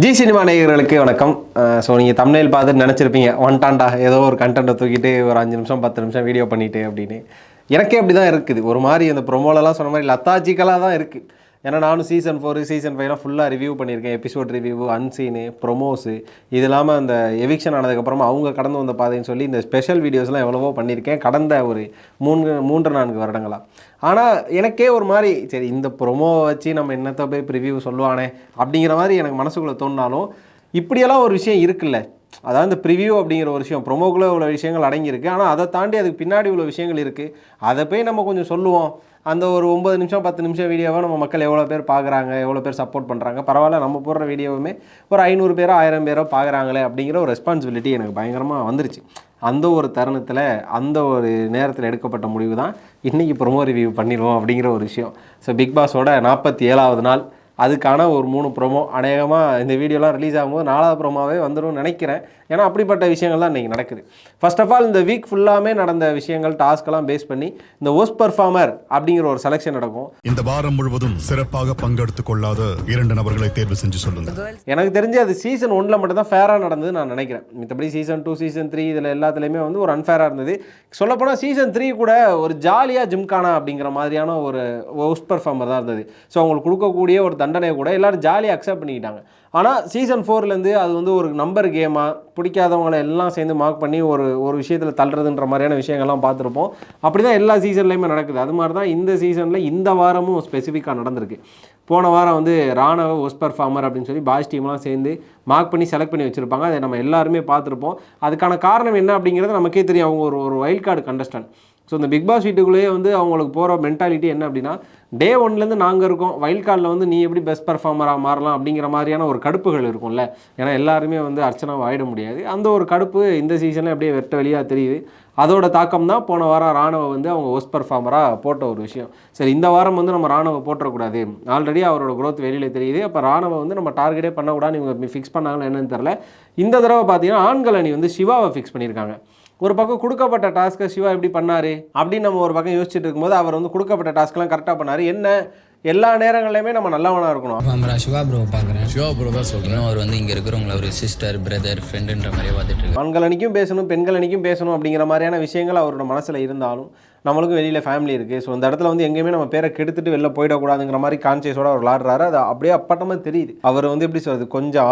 G cinema நேயர்களுக்கு வணக்கம். So நீங்கள் தம்ப்நெயில் பார்த்துட்டு நினச்சிருப்பீங்க ஒன்டாண்டா ஏதோ ஒரு கண்டென்ட்டை தூக்கிட்டு ஒரு 5 நிமிஷம் 10 நிமிஷம் வீடியோ பண்ணிட்டு அப்படின்னு. எனக்கே அப்படி தான் இருக்குது. ஒரு மாதிரி அந்த ப்ரொமோலலாம் சொன்ன மாதிரி லத்தாஜிக்கலாக தான் இருக்குது. ஏன்னா நானும் சீசன் 4 சீசன் 5 ஃபுல்லாக ரிவ்யூ பண்ணியிருக்கேன். எபிசோட் ரிவ்யூ, அன்சீனு, ப்ரொமோஸு, இது இல்லாமல் அந்த எவிக்ஷன் ஆனதுக்கப்புறமா அவங்க கடந்து வந்த பாதைன்னு சொல்லி இந்த ஸ்பெஷல் வீடியோஸ்லாம் எவ்வளவோ பண்ணியிருக்கேன் கடந்த ஒரு 3-4 வருடங்களாக. ஆனால் எனக்கே ஒரு மாதிரி சரி இந்த ப்ரொமோவை வச்சு நம்ம என்னத்தை போய் ரிவ்யூ சொல்லுவானே அப்படிங்கிற மாதிரி எனக்கு மனசுக்குள்ளே தோணினாலும் இப்படியெல்லாம் ஒரு விஷயம் இருக்குல்ல. அதாவது இந்த ப்ரிவியூ அப்படிங்கிற ஒரு விஷயம் ப்ரொமோக்குள்ளே இவ்வளோ விஷயங்கள் அடங்கியிருக்கு. ஆனால் அதை தாண்டி அதுக்கு பின்னாடி இவ்வளோ விஷயங்கள் இருக்குது. அதை போய் நம்ம கொஞ்சம் சொல்லுவோம். அந்த ஒரு 9 நிமிஷம் 10 நிமிஷம் வீடியோவை நம்ம மக்கள் எவ்வளோ பேர் பார்க்குறாங்க, எவ்வளோ பேர் சப்போர்ட் பண்ணுறாங்க, பரவாயில்ல நம்ம போடுற வீடியோவுமே ஒரு 500 பேரோ 1000 பேரோ பார்க்குறாங்களே அப்படிங்கிற ஒரு ரெஸ்பான்சிபிலிட்டி எனக்கு பயங்கரமாக வந்துருச்சு. அந்த ஒரு தருணத்தில் அந்த ஒரு நேரத்தில் எடுக்கப்பட்ட முடிவு தான் இன்றைக்கி ப்ரொமோ ரிவ்யூ பண்ணிடுவோம் அப்படிங்கிற ஒரு விஷயம். ஸோ பிக் பாஸோட 47வது நாள், அதுக்கான ஒரு 3 ப்ரோமோ அநேகமாக இந்த வீடியோலாம் ரிலீஸ் ஆகும்போது 4வது ப்ரோமோவே வந்துடும் நினைக்கிறேன். ஏன்னா அப்படிப்பட்ட விஷயங்கள் தான் இன்றைக்கி நடக்குது. ஃபர்ஸ்ட் ஆஃப் ஆல் இந்த வீக் ஃபுல்லாமே நடந்த விஷயங்கள் டாஸ்க்கெல்லாம் பேஸ் பண்ணி இந்த ஒஸ்ட் பர்ஃபார்மர் அப்படிங்கிற ஒரு செலெக்ஷன் நடக்கும். இந்த வாரம் முழுவதும் சிறப்பாக பங்கெடுத்துக் கொள்ளாத 2 நபர்களை தேர்வு செஞ்சு சொல்லுங்க. எனக்கு தெரிஞ்சு அது சீசன் 1ல் மட்டும் தான் ஃபேராக நடந்தது நான் நினைக்கிறேன். மற்றபடி சீசன் 2 சீசன் 3 இதில் எல்லாத்துலேயுமே வந்து ஒரு அன்ஃபேராக இருந்தது. சொல்லப்போனால் சீசன் 3 கூட ஒரு ஜாலியாக ஜிம்கானா அப்படிங்கிற மாதிரியான ஒரு ஒஸ்ட் பர்ஃபார்மர் தான் இருந்தது. ஸோ அவங்களுக்கு கொடுக்கக்கூடிய ஒரு தண்டனை கூட எல்லோரும் ஜாலியாக அக்செப்ட் பண்ணிக்கிட்டாங்க. ஆனால் சீசன் 4லேருந்து அது வந்து ஒரு நம்பர் கேமாக பிடிக்காதவங்களை எல்லாம் சேர்ந்து மார்க் பண்ணி ஒரு விஷயத்தில் தள்ளுறதுன்ற மாதிரியான விஷயங்கள்லாம் பார்த்துருப்போம். அப்படி தான் எல்லா சீசன்லேயுமே நடக்குது. அது மாதிரி தான் இந்த சீசனில் இந்த வாரமும் ஸ்பெசிஃபிக்காக நடந்திருக்கு. போன வாரம் வந்து ராணவ ஒஸ்ட் பர்ஃபார்மர் அப்படின்னு சொல்லி பாய்ஸ் டீம்லாம் சேர்ந்து மார்க் பண்ணி செலக்ட் பண்ணி வச்சுருப்பாங்க. அதை நம்ம எல்லாருமே பார்த்துருப்போம். அதுக்கான காரணம் என்ன அப்படிங்கிறது நமக்கே தெரியும். அவங்க ஒரு வைல்ட் கார்டு கண்டஸ்டன்ட். ஸோ இந்த பிக் பாஸ் வீட்டுக்குள்ளேயே வந்து அவங்களுக்கு போகிற மென்டாலிட்டி என்ன அப்படின்னா, டே 1லேருந்து நாங்கள் இருக்கோம், வைல்ட் கார்டில் வந்து நீ எப்படி பெஸ்ட் பர்ஃபார்மராக மாறலாம் அப்படிங்கிற மாதிரியான ஒரு கடுப்புகள் இருக்கும்ல. ஏன்னா எல்லாருமே வந்து அர்ச்சனாவை ஆயிட முடியாது. அந்த ஒரு கடுப்பு இந்த சீசனில் அப்படியே வெட்ட வெளியாக தெரியுது. அதோட தாக்கம் தான் போன வாரம் ராணுவ வந்து அவங்க ஒஸ்ட் பர்ஃபார்மராக போட்ட ஒரு விஷயம். சரி, இந்த வாரம் வந்து நம்ம ராணுவ போட்டக்கூடாது, ஆல்ரெடி அவரோட க்ரோத் வெளியில் தெரியுது, அப்போ ராணுவ வந்து நம்ம டார்கெட்டே பண்ணக்கூடாதுன்னு இவங்க ஃபிக்ஸ் பண்ணாங்கன்னு என்னன்னு தெரில. இந்த தடவை பார்த்தீங்கன்னா ஆண்கள் அணி வந்து சிவாவை ஃபிக்ஸ் பண்ணியிருக்காங்க. ஒரு பக்கம் கொடுக்கப்பட்ட டாஸ்க்கை சிவா எப்படி பண்ணார் அப்படின்னு நம்ம ஒரு பக்கம் யோசிச்சுட்டு இருக்கும்போது அவர் வந்து கொடுக்கப்பட்ட டாஸ்க்கெலாம் கரெக்டாக பண்ணார். என்ன எல்லா நேரங்கள்லையுமே நம்ம நல்லவனாக இருக்கணும். சிவா ப்ரோ பார்க்குறேன். சிவா ப்ரோ தான் சொல்கிறேன். அவர் வந்து இங்கே இருக்கிறவங்கள ஒரு சிஸ்டர் பிரதர் ஃப்ரெண்டுன்ற மாதிரியே பார்த்துட்டு இருக்கு. ஆண்கள் அணிக்கும் பேசணும், பெண்கள் அணிக்கும் பேசணும் அப்படிங்கிற மாதிரியான விஷயங்கள் அவரோட மனசில் இருந்தாலும் நம்மளுக்கும் வெளியில் ஃபேமிலி இருக்குது. ஸோ இந்த இடத்துல வந்து எங்கேயுமே நம்ம பேரை கெடுத்துட்டு வெளில போயிடக்கூடாதுங்கிற மாதிரி கான்சியஸோட அவர் விளாடுறாரு. அது அப்படியே அப்பட்டமாக தெரியுது. அவர் வந்து எப்படி சொல்கிறது, கொஞ்சம்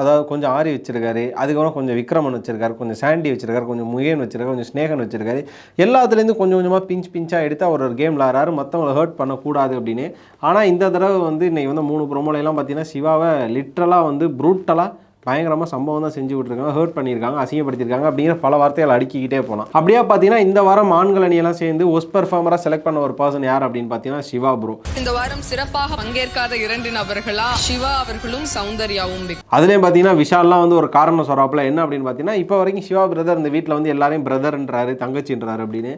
அதாவது கொஞ்சம் ஆரி வச்சுருக்காரு, அதுக்கப்புறம் கொஞ்சம் விக்ரமன் வச்சுருக்காரு, கொஞ்சம் சாண்டி வச்சுருக்காரு, கொஞ்சம் முயன் வச்சுருக்காரு, கொஞ்சம் ஸ்னேகன் வச்சுருக்காரு. எல்லாத்துலேருந்து கொஞ்சம் கொஞ்சமாக பிஞ்சாக எடுத்து அவர் ஒரு கேம் விளாட்றாரு மற்றவங்களை ஹர்ட் பண்ணக்கூடாது அப்படின்னு. ஆனால் இந்த தடவை வந்து இன்றைக்கி வந்து 3 ப்ரோமோலாம் பார்த்தீங்கன்னா சிவாவை லிட்ரலாக வந்து ப்ரூட்டலாக பயங்கரமாக சம்பவம் தான் செஞ்சு விட்ருக்காங்க, ஹர்ட் பண்ணியிருக்காங்க, அசிங்கப்படுத்தியிருக்காங்க அப்படிங்கிற பல வார்த்தைகள் அடுக்கிக்கிட்டே போகலாம். அப்படியே பார்த்தீங்கன்னா இந்த வாரம் ஆண்கள் அணியெல்லாம் சேர்ந்து ஒஸ்ட் பர்ஃபார்மராக செலக்ட் பண்ண ஒரு பர்சன் யார் அப்படின்னு பார்த்தீங்கன்னா சிவா ப்ரோ. இந்த வாரம் சிறப்பாக பங்கேற்காத 2 நபர்களா சிவா அவர்களும் சௌந்தர்யாவும். அதுலேயும் பார்த்தீங்கன்னா விஷால்லாம் வந்து ஒரு காரணம் சொல்கிறாப்புல. என்ன அப்படின்னு பார்த்தீங்கன்னா, இப்போ வரைக்கும் சிவா பிரதர் இந்த வீட்டில் வந்து எல்லாரையும் பிரதர்ன்றாரு, தங்கச்சின்றாரு அப்படின்னு.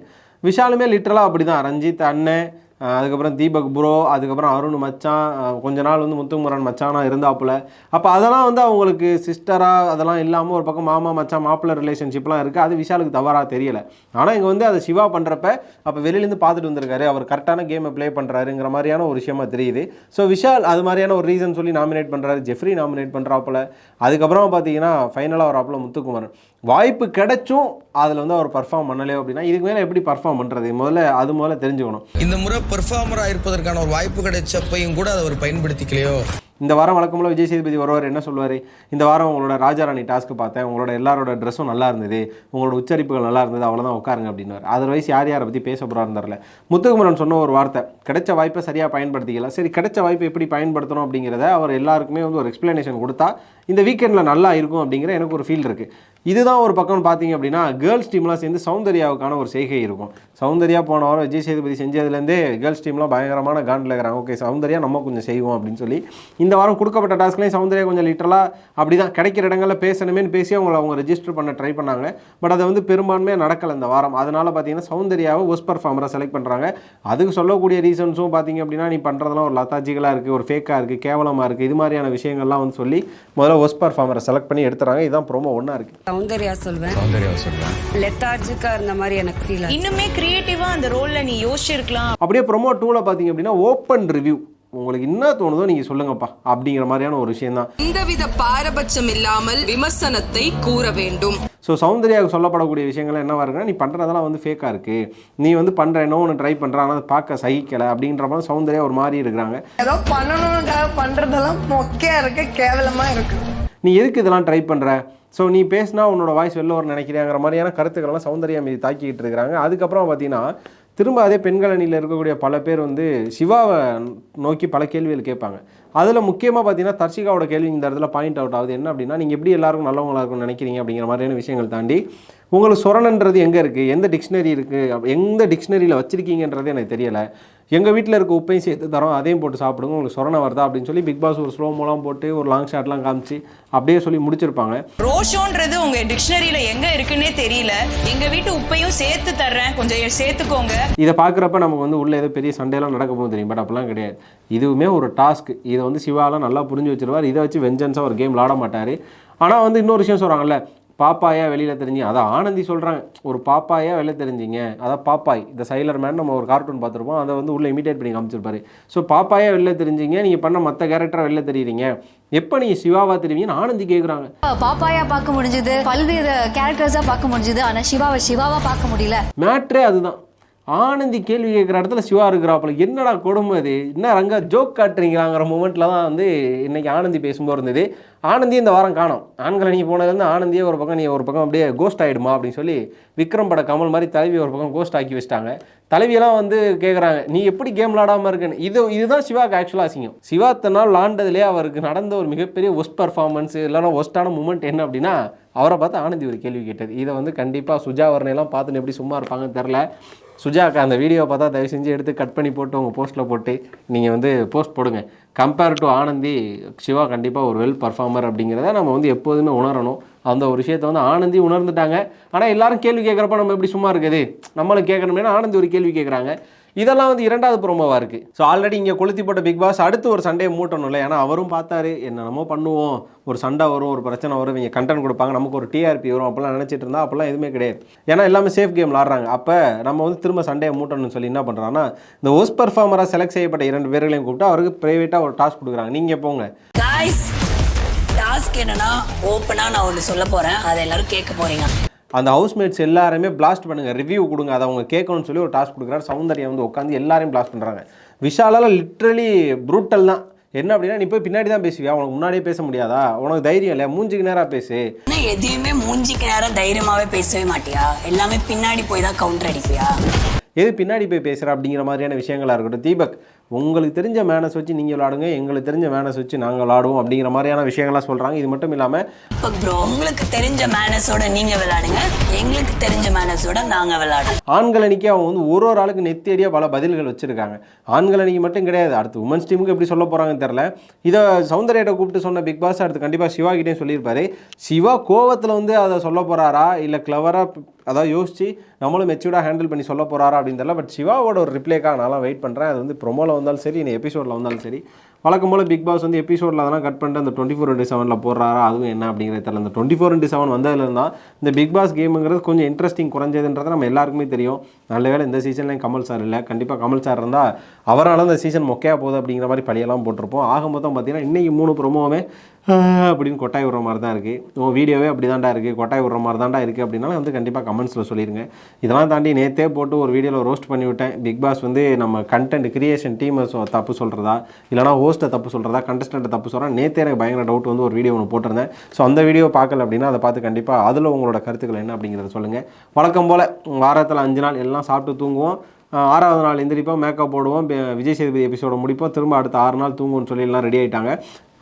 விஷாலுமே லிட்டரலாக அப்படி தான். ரஞ்சித் அண்ணன், அதுக்கப்புறம் தீபக் ப்ரோ, அதுக்கப்புறம் அருண் மச்சான், கொஞ்ச நாள் வந்து முத்துமுரன் மச்சானாக இருந்தாப்புல. அப்போ அதெல்லாம் வந்து அவங்களுக்கு சிஸ்டராக அதெல்லாம் இல்லாமல் ஒரு பக்கம் மாமா மச்சான் மாப்பிள்ளை ரிலேஷன்ஷிப்லாம் இருக்குது. அது விஷாலுக்கு தவறாக தெரியலை. ஆனால் இங்கே வந்து அதை சிவா பண்ணுறப்ப அப்போ வெளியிலேருந்து பார்த்துட்டு வந்திருக்காரு, அவர் கரெக்டான கேமை ப்ளே பண்ணுறாருங்கிற மாதிரியான ஒரு விஷயமா தெரியுது. ஸோ விஷால் அது மாதிரியான ஒரு ரீசன் சொல்லி நாமினேட் பண்ணுறாரு, ஜெஃப்ரி நாமினேட் பண்ணுறாப்புல. அதுக்கப்புறம் பார்த்தீங்கன்னா ஃபைனலாக வராப்புல முத்துக்குமரன். வாய்ப்பு கிடைச்சும் அதில் வந்து அவர் பர்ஃபார்ம் பண்ணலையோ அப்படின்னா இதுக்கு மேலே எப்படி பர்ஃபார்ம் பண்ணுறது, முதல்ல தெரிஞ்சுக்கணும். இந்த முறை பர்ஃபார்மராக இருப்பதற்கான ஒரு வாய்ப்பு கிடைச்சப்பையும் கூட அதை அவர் பயன்படுத்திக்கலையோ. இந்த வாரம் வழக்கம்போல விஜய் சேதுபதி வருவார், என்ன சொல்லுவார், இந்த வாரம் உங்களோட ராஜாராணி டாஸ்க்கு பார்த்தேன், உங்களோட எல்லாரோட ட்ரெஸ்ஸும் நல்லா இருந்தது, உங்களோட உச்சரிப்புகள் நல்லா இருந்தது, அவ்வளோதான் உட்காருங்க அப்படின்னாரு. அதர்வைஸ் யாரை பற்றி பேச போகிறாருன்னு தெரில. முத்துக்குமரன் சொன்ன ஒரு வார்த்தை, கிடைச்ச வாய்ப்பை சரியாக பயன்படுத்திக்கல. சரி, கிடைச்ச வாய்ப்பை எப்படி பயன்படுத்தணும் அப்படிங்கிறத அவர் எல்லாருக்குமே வந்து ஒரு எக்ஸ்பிளனேஷன் கொடுத்தா இந்த வீக்கெண்டில் நல்லா இருக்கும் அப்படிங்கிற எனக்கு ஒரு ஃபீல் இருக்குது. இதுதான் ஒரு பக்கம் பார்த்தீங்க அப்படின்னா கேர்ள்ஸ் டீம்லாம் சேர்ந்து சௌந்தர்யாவுக்கான ஒரு செய்கை இருக்கும். சௌந்தர்யா போன வாரம் விஜய் சேதுபதி செஞ்சதுலேருந்தே கேர்ள்ஸ் டீம்லாம் பயங்கரமான காண்டில் இருக்கிறாங்க. ஓகே, சௌந்தர்யா நம்ம கொஞ்சம் செய்வோம் அப்படின்னு சொல்லி இந்த வாரம் கொடுக்கப்பட்ட டாஸ்க்லேயும் சௌந்தர்யா கொஞ்சம் லிட்டரலாக அப்படி தான் கிடைக்கிற இடங்களில் பேசணுமேனு பேசி அவங்க ரெஜிஸ்டர் பண்ண ட்ரை பண்ணாங்க. பட் அதை வந்து பெரும்பான்மையாக நடக்கலை இந்த வாரம். அதனால் பார்த்தீங்கன்னா சௌந்தர்யாவை ஒஸ்ட் பர்ஃபார்மராக செலக்ட் பண்ணுறாங்க. அதுக்கு சொல்லக்கூடிய ரீசன்ஸும் பார்த்தீங்க அப்படின்னா, நீ பண்ணுறதெல்லாம் ஒரு லத்தாஜிக்கலாக இருக்குது, ஒரு ஃபேக்காக இருக்குது, கேவலமாக இருக்குது, இது மாதிரியான விஷயங்கள்லாம் வந்து சொல்லி முதல்ல ஒஸ்ட் பர்ஃபார்மரை செலக்ட் பண்ணி எடுத்துறாங்க. இதுதான் ப்ரோமோ ஒன்றா இருக்குது. சௌந்தர்யா சொல்வேன், லெத்தார்ஜிக்கா இருந்த மாதிரி எனக்கு ஃபீல். இன்னுமே கிரியேட்டிவா அந்த ரோல்ல நீ யோசிச்சிருக்கலாம். அப்படியே ப்ரோமோ 2ல பார்த்தீங்க அப்படின்னா ஓப்பன் ரிவ்யூ. உங்களுக்கு என்ன தோணுதோ நீங்கள் சொல்லுங்கப்பா அப்படிங்கிற மாதிரியான ஒரு விஷயம் தான். எந்தவித பாரபட்சம் இல்லாமல் விமர்சனத்தை கூற வேண்டும். ஸோ சௌந்தர்யாவுக்கு சொல்லப்படக்கூடிய விஷயங்கள் என்னவா இருக்குன்னா, நீ பண்ணுறதெல்லாம் வந்து ஃபேக்காக இருக்குது, நீ வந்து பண்ணுற என்ன ஒன்று ட்ரை பண்ணுற, ஆனால் அதை பார்க்க சகிக்கலை அப்படின்ற மாதிரி சௌந்தர்யா ஒரு மாதிரி இருக்கிறாங்க. ஏதோ பண்ணணும்னுக்காக பண்ணுறதெல்லாம் மொக்கையாக இருக்குது, கேவலமாக இருக்குது. நீ எதுக்கு இதெல்லாம் ட்ரை பண்ணுற, ஸோ நீ பேசினா உன்னோட வாய்ஸ் வெளில வர நினைக்கிறேங்கிற மாதிரியான கருத்துக்கள்லாம் சௌந்தர்யா மீது தாக்கிக்கிட்டு இருக்கிறாங்க. அதுக்கப்புறம் பார்த்தீங்கன்னா திரும்ப அதே பெண்கள் அணியில் இருக்கக்கூடிய பல பேர் வந்து சிவாவை நோக்கி பல கேள்விகள் கேட்பாங்க. அதில் முக்கியமாக பார்த்தீங்கன்னா தர்ஷிகாவோட கேள்வி இந்த இடத்துல பாயிண்ட் அவுட் ஆகுது. என்ன அப்படின்னா, நீங்கள் எப்படி எல்லாருக்கும் நல்லவங்களா இருக்கும்னு நினைக்கிறீங்க அப்படிங்கிற மாதிரியான விஷயங்கள் தாண்டி உங்களுக்கு சொரணன்றது எங்கே இருக்குது, எந்த டிக்ஷனரி இருக்குது, எந்த டிக்ஷனரியில் வச்சுருக்கீங்கன்றது எனக்கு தெரியலை, எங்கள் வீட்டில் இருக்க உப்பையும் சேர்த்து தரோம் அதையும் போட்டு சாப்பிடுங்க, உங்களுக்கு சொரணை வருதா அப்படின்னு சொல்லி பிக் பாஸ் ஒரு ஸ்லோ மூலம் போட்டு ஒரு லாங் ஷாட்லாம் காமிச்சு அப்படியே சொல்லி முடிச்சிருப்பாங்க. ரோஷோன்றது உங்க டிக்ஷனரியில எங்க இருக்குன்னே தெரியல, எங்க வீட்டு உப்பையும் சேர்த்து தர்றேன் கொஞ்சம் சேர்த்துக்கோங்க. இதை பார்க்குறப்ப நமக்கு வந்து உள்ள ஏதோ பெரிய சண்டையெல்லாம் நடக்க போகும் தெரியும், பட் அப்படிலாம் கிடையாது. இதுவுமே ஒரு டாஸ்க். இதை வந்து சிவாலாம் நல்லா புரிஞ்சு வச்சிருவார். இதை வச்சு வெஞ்சன்ஸாக ஒரு கேம் விளாட மாட்டார். ஆனால் வந்து இன்னொரு விஷயம் சொல்கிறாங்கல்ல, பாப்பாயா வெளியில் தெரிஞ்சு, அதான் ஆனந்தி சொல்கிறாங்க, ஒரு பாப்பாயா வெளில தெரிஞ்சிங்க, அதான் பாப்பாய் இந்த சைலர் மேன் நம்ம ஒரு கார்ட்டூன் பார்த்துருப்போம், அதை வந்து உள்ளே இமிடேட் பண்ணி காமிச்சிருப்பாரு. ஸோ பாப்பாயா வெளில தெரிஞ்சிங்க, நீங்கள் பண்ண மற்ற கேரக்டரை வெளில தெரியுறீங்க, எப்போ நீங்கள் சிவாவா தெரிவிங்கன்னு ஆனந்தி கேட்குறாங்க. பாப்பாயா பார்க்க முடிஞ்சது, பல்வேறு கேரக்டர்ஸாக பார்க்க முடிஞ்சது, ஆனால் சிவாவா பார்க்க முடியல. மேட்ரே அதுதான். ஆனந்தி கேள்வி கேட்குற இடத்துல சிவா இருக்கிறாப்புல, என்னடா கொடுமை அது, என்ன ரங்கா ஜோக் காட்டுறீங்களாங்கிற மூமெண்ட்டில் தான் வந்து இன்றைக்கி ஆனந்தி பேசும்போது இருந்தது. ஆனந்தி இந்த வாரம் காணும். ஆண்களை நீங்கள் போனதுலேருந்து ஆனந்தியே ஒரு பக்கம், நீ ஒரு பக்கம் அப்படியே கோஸ்ட் ஆகிடுமா அப்படின்னு சொல்லி விக்ரம் பட கமல் மாதிரி தலைவி ஒரு பக்கம் கோஸ்ட் ஆக்கி வச்சிட்டாங்க. தலைவியெல்லாம் வந்து கேட்குறாங்க, நீ எப்படி கேம் விளாடாமல் இருக்குன்னு. இதுதான் சிவாக்கு ஆக்சுவலாக அசிங்கம். சிவா இத்தனை நாள் விளாண்டதுலேயே அவருக்கு நடந்த ஒரு மிகப்பெரிய ஒஸ்ட் பர்ஃபார்மன்ஸ் இல்லைனா ஒஸ்ட்டான மூமெண்ட் என்ன அப்படின்னா, அவரை பார்த்து ஆனந்தி ஒரு கேள்வி கேட்டது. இதை வந்து கண்டிப்பாக சுஜா வர்ணையெல்லாம் பார்த்துன்னு எப்படி சும்மா இருப்பாங்கன்னு தெரில. சுஜாக்கா அந்த வீடியோவை பார்த்தா தயவு செஞ்சு எடுத்து கட் பண்ணி போட்டு உங்கள் போஸ்ட்டில் போட்டு நீங்கள் வந்து போஸ்ட் போடுங்க. கம்பேர் டு ஆனந்தி, சிவா கண்டிப்பாக ஒரு வெல் பர்ஃபார்மர் அப்படிங்கிறத நம்ம வந்து எப்போதுமே உணரணும். அந்த ஒரு விஷயத்தை வந்து ஆனந்தி உணர்ந்துட்டாங்க. ஆனால் எல்லாரும் கேள்வி கேட்குறப்ப நம்ம எப்படி சும்மா இருக்குது, நம்மளும் கேட்கணுமே, ஆனந்தி ஒரு கேள்வி கேட்குறாங்க. இதெல்லாம் வந்து இரண்டாவது ப்ரோமோவாக இருக்குது. ஸோ ஆல்ரெடி இங்கே கொளுத்தி போட்ட பிக் பாஸ் அடுத்து ஒரு சண்டையை மூட்டணும்ல. ஏன்னா அவரும் பார்த்தாரு, என்னென்னமோ பண்ணுவோம், ஒரு சண்டை வரும், ஒரு பிரச்சனை வரும், இவங்க கண்டென்ட் கொடுப்பாங்க, நமக்கு ஒரு டிஆர்பி வரும், அப்போல்லாம் நினச்சிட்டு இருந்தால் அப்போல்லாம் எதுவுமே கிடையாது. ஏன்னா எல்லாமே சேஃப் கேம் விளாட்றாங்க. அப்போ நம்ம வந்து திரும்ப சண்டையை மூட்டணும்னு சொல்லி என்ன பண்ணுறாங்கன்னா, இந்த ஒஸ்ட் பர்ஃபார்மராக செலக்ட் செய்யப்பட்ட 2 பேர்களையும் கூப்பிட்டு அவருக்கு ப்ரைவேட்டாக ஒரு டாஸ்க் கொடுக்குறாங்க. நீங்கள் போங்க. டாஸ்க் என்னன்னா, ஓப்பனாக நான் ஒன்று சொல்ல போகிறேன், அதை எல்லாரும் கேட்க போகிறீங்க. அந்த ஹவுஸ்மேட்ஸ் எல்லாருமே பிளாஸ்ட் பண்ணுங்கள், ரிவ்யூ கொடுங்க, அதை அவங்க கேட்கணும்னு சொல்லி ஒரு டாஸ்க் கொடுக்குறாரு. சௌந்தர்யா வந்து உட்காந்து எல்லாரையும் பிளாஸ்ட் பண்ணுறாங்க. விஷாலால் லிட்ரலி ப்ரூட்டல் தான். என்ன அப்படின்னா, நீ போய் பின்னாடி தான் பேசுவியா, உனக்கு முன்னாடியே பேச முடியாதா, உனக்கு தைரியம் இல்லை, மூஞ்சிக்கு நேராக பேசு. எதையுமே மூஞ்சிக்கு நேரம் தைரியமாகவே பேசவே மாட்டியா, எல்லாமே பின்னாடி போய் தான் கவுண்டர் அடிப்பியா, எது பின்னாடி போய் பேசுகிற அப்படிங்கிற மாதிரியான விஷயங்களாக இருக்கட்டும். தீபக், உங்களுக்கு தெரிஞ்ச மேனஸ் வச்சு நீங்கள் விளாடுங்க, எங்களுக்கு தெரிஞ்ச மேனஸ் வச்சு நாங்கள் விளாடுவோம் அப்படிங்கிற மாதிரியான விஷயங்கள்லாம் சொல்கிறாங்க. இது மட்டும் இல்லாமல், ப்ரோ உங்களுக்கு தெரிஞ்ச மேனஸோட நீங்கள் விளாடுங்க, எங்களுக்கு தெரிஞ்ச மேனஸோட நாங்கள் விளாடுவோம். ஆண்கள் அணிக்கு அவங்க வந்து ஒரு ஆளுக்கு நெத்தியடியாக பல பதில்கள் வச்சுருக்காங்க. ஆண்கள் அணிக்கு மட்டும் கிடையாது, அடுத்து உமன்ஸ் டீமுக்கு எப்படி சொல்ல போகிறாங்கன்னு தெரில. இதை சௌந்தர்யாட்ட கூப்பிட்டு சொன்ன பிக் பாஸ் அடுத்து கண்டிப்பாக சிவாகிட்டே சொல்லியிருப்பாரு. சிவா கோவத்தில் வந்து அதை சொல்ல போகிறாரா, இல்லை கிளவராக அதாவது யோசிச்சு நம்மளும் மெச்சூர்டாக ஹேண்டில் பண்ணி சொல்ல போகிறாரா அப்படின்னு தெரியல. பட் சிவாவோட ஒரு ரிப்ளைக்காக நான்லாம் வெயிட் பண்ணுறேன். அது வந்து ப்ரொமோவில் வந்தாலும் சரி, இந்த எபிசோடில் வந்தாலும் சரி. வழக்கம் போல் பிக் பாஸ் வந்து எபிசோடில் அதெல்லாம் கட் பண்ணிட்டு அந்த 24/7 போடுறாரா, அதுவும் என்ன அப்படிங்கிறது தெரியல. அந்த 24/7 வந்ததுலேருந்து தான் இந்த பிக் பாஸ் கேமுங்கிறது கொஞ்சம் இன்ட்ரெஸ்டிங் குறைஞ்சதுன்றது நம்ம எல்லாருக்குமே தெரியும். நல்ல வேளை இந்த சீசன்லேயும் கமல் சார் இல்லை. கண்டிப்பாக கமல் சார் இருந்தால் அவரால் அந்த சீசன் மொக்கையாக போகுது அப்படிங்கிற மாதிரி பழியெல்லாம் போட்டிருப்போம். ஆக மொத்தம் பார்த்தீங்கன்னா இன்றைக்கி 3 ப்ரோமோவுமே அப்படின்னு கொட்டாய் விடுற மாதிரி தான் இருக்குது. உங்கள் வீடியோவே அப்படி தான்டா இருக்குது, கொட்டாய் விடுற மாதிரி தான்டா இருக்குது அப்படின்னாலும் வந்து கண்டிப்பாக கமெண்ட்ஸில் சொல்லிடுங்க. இதெல்லாம் தாண்டி நேற்றே போட்டு ஒரு வீடியோவில் ரோஸ்ட் பண்ணி விட்டேன். பிக் பாஸ் வந்து நம்ம கண்டென்ட் கிரியேஷன் டீமை தப்பு சொல்கிறதா, இல்லைனா ஹோஸ்ட்டை தப்பு சொல்கிறதா, கண்டஸ்டண்ட்டை தப்பு சொல்கிறேன். நேற்றே எனக்கு பயங்கர டவுட் வந்து ஒரு வீடியோ ஒன்று போட்டிருந்தேன். ஸோ அந்த வீடியோ பார்க்கல அப்படின்னா அதை பார்த்து கண்டிப்பாக அதில் உங்களோட கருத்துக்கள் என்ன அப்படிங்கிறத சொல்லுங்கள். வழக்கம் போல் வாரத்தில் 5 நாள் எல்லாம் சாப்பிட்டு தூங்குவோம், 6வது நாள் எந்திரிப்போம், மேக்கப் போடுவோம், விஜய் சேதுபதி எபிசோட முடிப்போம், திரும்ப அடுத்த 6 நாள் தூங்குவோம்னு சொல்லி எல்லாம் ரெடி ஆகிட்டாங்க.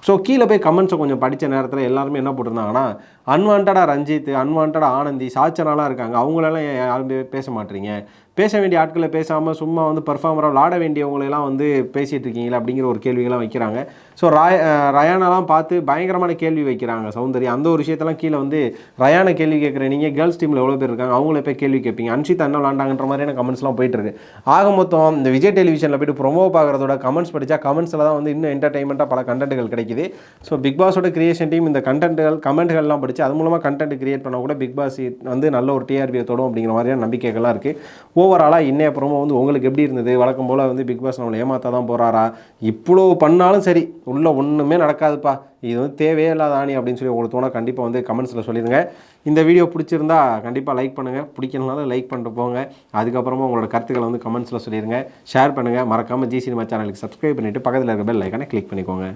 ஸோ கீழே போய் கமெண்ட்ஸை கொஞ்சம் படித்த நேரத்தில் எல்லாருமே என்ன போட்டிருந்தாங்கன்னா, அன்வான்டாக ரஞ்சித், அன்வான்டாக ஆனந்தி, சாச்சனாலாம் இருக்காங்க, அவங்களெல்லாம் யாரும் பேச மாட்டீங்க, பேச வேண்டிய ஆட்களை பேசாமல் சும்மா வந்து பர்ஃபார்மராக விளாட வேண்டியவங்களெல்லாம் வந்து பேசிகிட்டு இருக்கீங்களா அப்படிங்கிற ஒரு கேள்விகள்லாம் வைக்கிறாங்க. ஸோ ரயானெல்லாம் பார்த்து பயங்கரமான கேள்வி வைக்கிறாங்க சௌந்தர்யா. அந்த ஒரு விஷயத்தெல்லாம் கீழே வந்து ரயானை கேள்வி கேட்குற நீங்கள் கேர்ள்ஸ் டீமில் எவ்வளோ பேர் இருக்காங்க, அவங்கள போய் கேள்வி கேட்பீங்க, அன்ஷித் என்ன விளாண்டாங்கன்ற மாதிரியான கமெண்ட்ஸ்லாம் போயிட்டுருக்கு. ஆக மொத்தம் இந்த விஜய் டெலிவிஷனில் போய்ட்டு ப்ரொமோ பார்க்குறதோட கமெண்ட்ஸ் படித்தா கமெண்ட்ஸில் தான் வந்து இன்னும் என்டர்டைன்மெண்ட்டாக பல கண்டென்ட்டுகள் கிடைக்குது. ஸோ பிக் பாஸோட கிரியேஷன் டீம் இந்த கமெண்ட்டுகள்லாம் படித்து அது மூலமாக கண்டென்ட் கிரியேட் பண்ண கூட பிக் பாஸ் வந்து நல்ல ஒரு டிஆர்பியை தொடும் அப்படிங்கிற மாதிரியான நம்பிக்கைகள்லாம் இருக்குது. ஓவராலாக இன்னைய அப்புறமா வந்து உங்களுக்கு எப்படி இருந்தது? வழக்கம் போல் வந்து பிக் பாஸ் நம்மளை ஏமாற்ற தான் போகிறாரா? இவ்வளோ பண்ணாலும் சரி உள்ளே ஒன்றுமே நடக்காதுப்பா, இது வந்து தேவையே இல்லாத ஆணி அப்படின்னு சொல்லி உங்களுக்கு தோணா கண்டிப்பாக வந்து கமெண்ட்ஸில் சொல்லிடுங்க. இந்த வீடியோ பிடிச்சிருந்தா கண்டிப்பாக லைக் பண்ணுங்கள், பிடிக்கலனாலும் லைக் பண்ணிட்டு போங்க. அதுக்கப்புறமா உங்களோட கருத்துக்களை வந்து கமெண்ட்ஸில் சொல்லிடுங்க, ஷேர் பண்ணுங்கள். மறக்காமல் ஜி சினிமா சேனலுக்கு சப்ஸ்கிரைப் பண்ணிவிட்டு பக்கத்தில் இருக்க பெல் ஐக்கானை கிளிக் பண்ணிக்கோங்க.